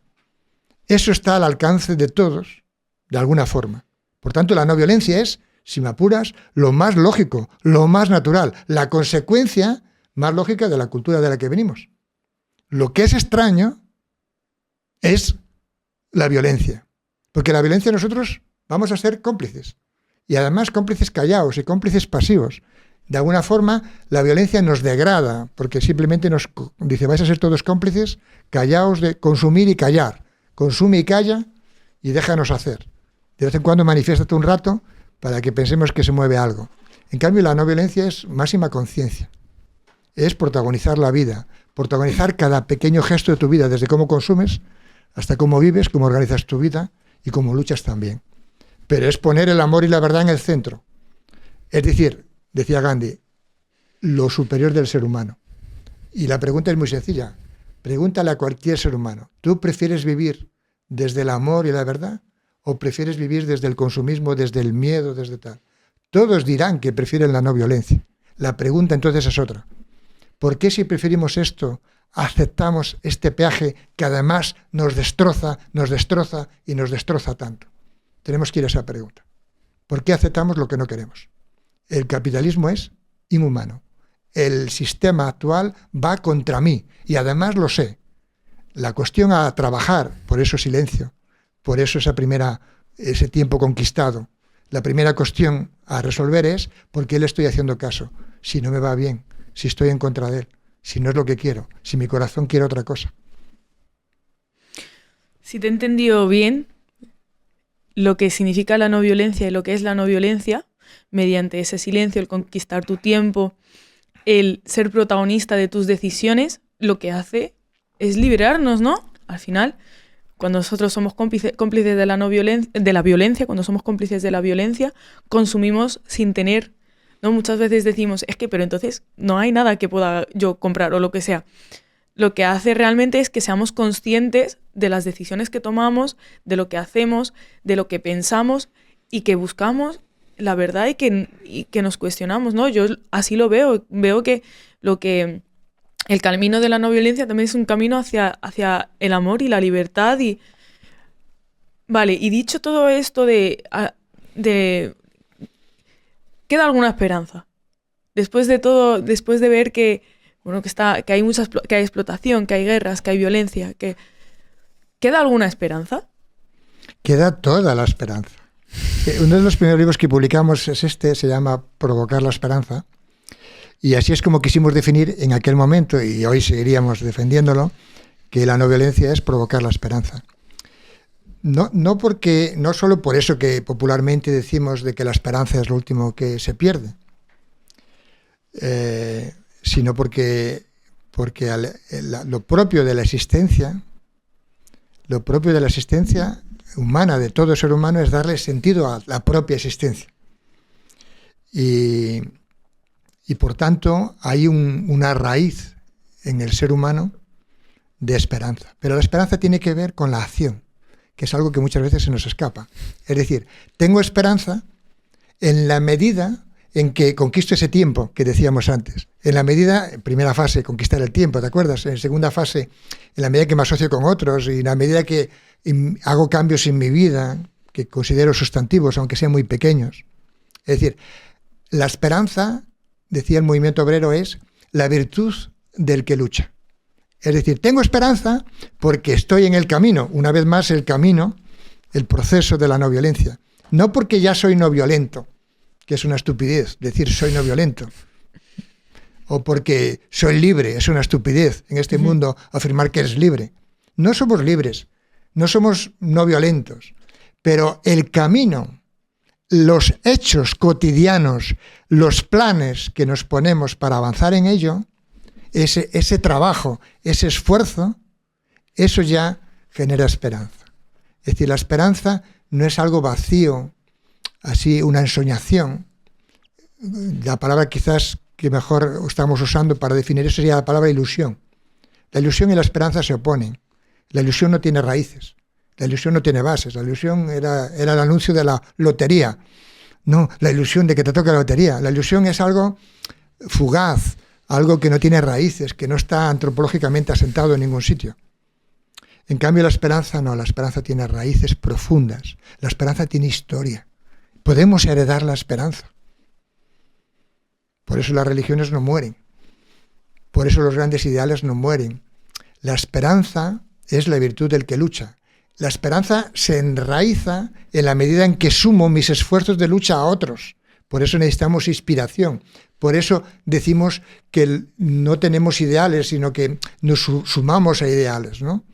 Eso está al alcance de todos, de alguna forma. Por tanto, la no violencia es, si me apuras, lo más lógico, lo más natural, la consecuencia más lógica de la cultura de la que venimos. Lo que es extraño es la violencia. Porque la violencia nosotros vamos a ser cómplices. Y además cómplices callados y cómplices pasivos. De alguna forma, la violencia nos degrada, porque simplemente nos dice, vais a ser todos cómplices, callaos de consumir y callar. Consume y calla y déjanos hacer. De vez en cuando manifiéstate un rato para que pensemos que se mueve algo. En cambio, la no violencia es máxima conciencia. Es protagonizar la vida, protagonizar cada pequeño gesto de tu vida, desde cómo consumes hasta cómo vives, cómo organizas tu vida y cómo luchas también. Pero es poner el amor y la verdad en el centro. Es decir, decía Gandhi, lo superior del ser humano. Y la pregunta es muy sencilla. Pregúntale a cualquier ser humano, ¿tú prefieres vivir desde el amor y la verdad o prefieres vivir desde el consumismo, desde el miedo, desde tal? Todos dirán que prefieren la no violencia. La pregunta entonces es otra. ¿Por qué si preferimos esto, aceptamos este peaje que además nos destroza y nos destroza tanto? Tenemos que ir a esa pregunta. ¿Por qué aceptamos lo que no queremos? El capitalismo es inhumano. El sistema actual va contra mí y además lo sé. La cuestión a trabajar, por eso silencio, por eso ese tiempo conquistado, la primera cuestión a resolver es ¿por qué le estoy haciendo caso? Si no me va bien, si estoy en contra de él, si no es lo que quiero, si mi corazón quiere otra cosa. Si te he entendido bien lo que significa la no violencia y lo que es la no violencia, mediante ese silencio, el conquistar tu tiempo, el ser protagonista de tus decisiones, lo que hace es liberarnos, ¿no? Al final, cuando nosotros somos cómplices de la violencia, cuando somos cómplices de la violencia, consumimos sin tener, ¿no? Muchas veces decimos, pero entonces no hay nada que pueda yo comprar o lo que sea. Lo que hace realmente es que seamos conscientes de las decisiones que tomamos, de lo que hacemos, de lo que pensamos y que buscamos la verdad y que nos cuestionamos, ¿no? Yo así lo veo que el camino de la no violencia también es un camino hacia el amor y la libertad Vale, y dicho todo esto ¿queda alguna esperanza? Después de todo, después de ver que hay explotación, que hay guerras, que hay violencia, ¿queda alguna esperanza? Queda toda la esperanza. Uno de los primeros libros que publicamos es se llama Provocar la esperanza, y así es como quisimos definir en aquel momento, y hoy seguiríamos defendiéndolo, que la no violencia es provocar la esperanza. No solo por eso que popularmente decimos de que la esperanza es lo último que se pierde, sino porque lo propio de la existencia humana, de todo ser humano, es darle sentido a la propia existencia. Y por tanto hay una raíz en el ser humano de esperanza. Pero la esperanza tiene que ver con la acción, que es algo que muchas veces se nos escapa. Es decir, tengo esperanza en la medida en que conquisto ese tiempo que decíamos antes. En la medida, en primera fase, conquistar el tiempo, ¿te acuerdas? En segunda fase, en la medida que me asocio con otros y en la medida que hago cambios en mi vida que considero sustantivos, aunque sean muy pequeños. Es decir, la esperanza, decía el movimiento obrero, es la virtud del que lucha. Es decir, tengo esperanza porque estoy en el camino, una vez más el camino, el proceso de la no violencia. No porque ya soy no violento, que es una estupidez decir soy no violento, o porque soy libre, es una estupidez en este mundo afirmar que eres libre. No somos libres, no somos no violentos, pero el camino, los hechos cotidianos, los planes que nos ponemos para avanzar en ello, ese trabajo, ese esfuerzo, eso ya genera esperanza. Es decir, la esperanza no es algo vacío, así una ensoñación. La palabra quizás que mejor estamos usando para definir eso sería la palabra ilusión. La ilusión y la esperanza se oponen. La ilusión no tiene raíces, la ilusión no tiene bases. La ilusión era el anuncio de la lotería. No, la ilusión de que te toque la lotería. La ilusión es algo fugaz, algo que no tiene raíces, que no está antropológicamente asentado en ningún sitio. En cambio, la esperanza no, la esperanza tiene raíces profundas. La esperanza tiene historia. Podemos heredar la esperanza. Por eso las religiones no mueren. Por eso los grandes ideales no mueren. La esperanza es la virtud del que lucha. La esperanza se enraiza en la medida en que sumo mis esfuerzos de lucha a otros. Por eso necesitamos inspiración. Por eso decimos que no tenemos ideales, sino que nos sumamos a ideales, ¿no?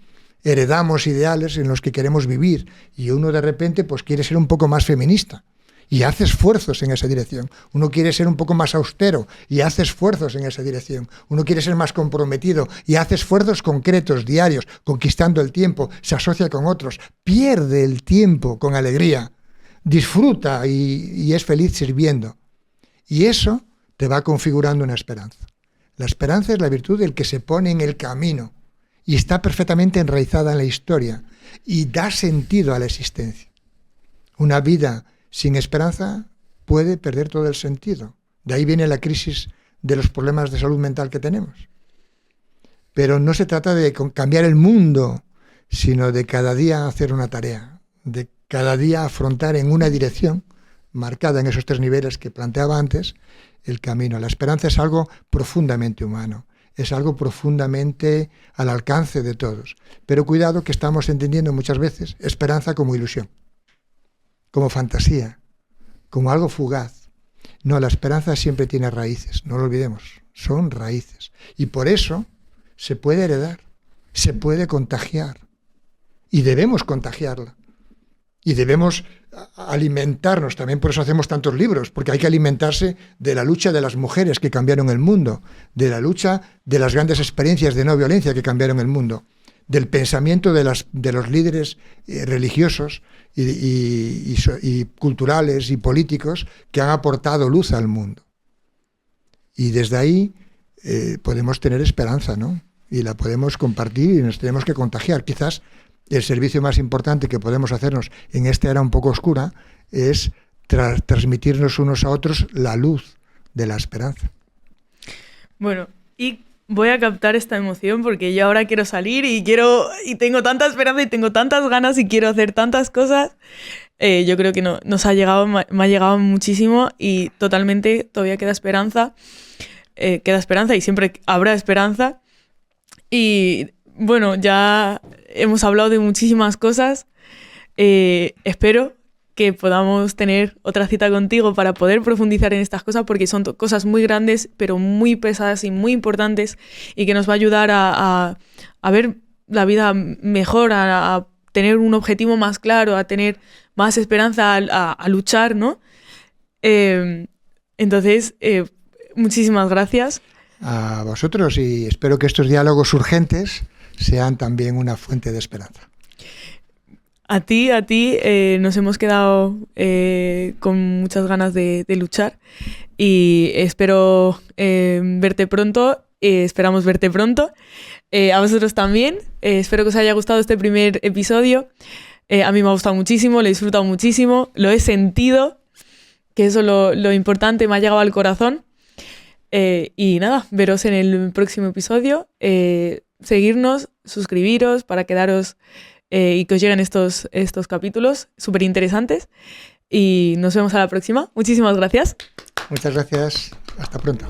Heredamos ideales en los que queremos vivir. Y uno de repente pues quiere ser un poco más feminista. Y hace esfuerzos en esa dirección. Uno quiere ser un poco más austero y hace esfuerzos en esa dirección. Uno quiere ser más comprometido y hace esfuerzos concretos, diarios, conquistando el tiempo, se asocia con otros, pierde el tiempo con alegría, disfruta y es feliz sirviendo. Y eso te va configurando una esperanza. La esperanza es la virtud del que se pone en el camino y está perfectamente enraizada en la historia y da sentido a la existencia. Una vida sin esperanza puede perder todo el sentido. De ahí viene la crisis de los problemas de salud mental que tenemos. Pero no se trata de cambiar el mundo, sino de cada día hacer una tarea, de cada día afrontar en una dirección, marcada en esos 3 niveles que planteaba antes, el camino. La esperanza es algo profundamente humano, es algo profundamente al alcance de todos. Pero cuidado que estamos entendiendo muchas veces esperanza como ilusión, como fantasía, como algo fugaz. No, la esperanza siempre tiene raíces, no lo olvidemos, son raíces. Y por eso se puede heredar, se puede contagiar. Y debemos contagiarla. Y debemos alimentarnos, también por eso hacemos tantos libros, porque hay que alimentarse de la lucha de las mujeres que cambiaron el mundo, de la lucha de las grandes experiencias de no violencia que cambiaron el mundo, del pensamiento de los líderes religiosos y culturales y políticos que han aportado luz al mundo. Y desde ahí podemos tener esperanza, ¿no? Y la podemos compartir y nos tenemos que contagiar. Quizás el servicio más importante que podemos hacernos en esta era un poco oscura es transmitirnos unos a otros la luz de la esperanza. Bueno, y voy a captar esta emoción porque yo ahora quiero salir y tengo tanta esperanza y tengo tantas ganas y quiero hacer tantas cosas. Yo creo que nos ha llegado, me ha llegado muchísimo y totalmente todavía queda esperanza y siempre habrá esperanza. Y bueno, ya hemos hablado de muchísimas cosas. Espero que podamos tener otra cita contigo para poder profundizar en estas cosas, porque son cosas muy grandes, pero muy pesadas y muy importantes, y que nos va a ayudar a ver la vida mejor, a tener un objetivo más claro, a tener más esperanza, a luchar, ¿no? Entonces, muchísimas gracias. A vosotros, y espero que estos diálogos urgentes sean también una fuente de esperanza. A ti, nos hemos quedado con muchas ganas de luchar y espero verte pronto, esperamos verte pronto. A vosotros también, espero que os haya gustado este primer episodio. A mí me ha gustado muchísimo, lo he disfrutado muchísimo, lo he sentido, que eso es lo importante, me ha llegado al corazón. Y nada, veros en el próximo episodio, seguirnos, suscribiros para quedaros y que os lleguen estos capítulos súper interesantes. Y nos vemos a la próxima. Muchísimas gracias. Muchas gracias. Hasta pronto.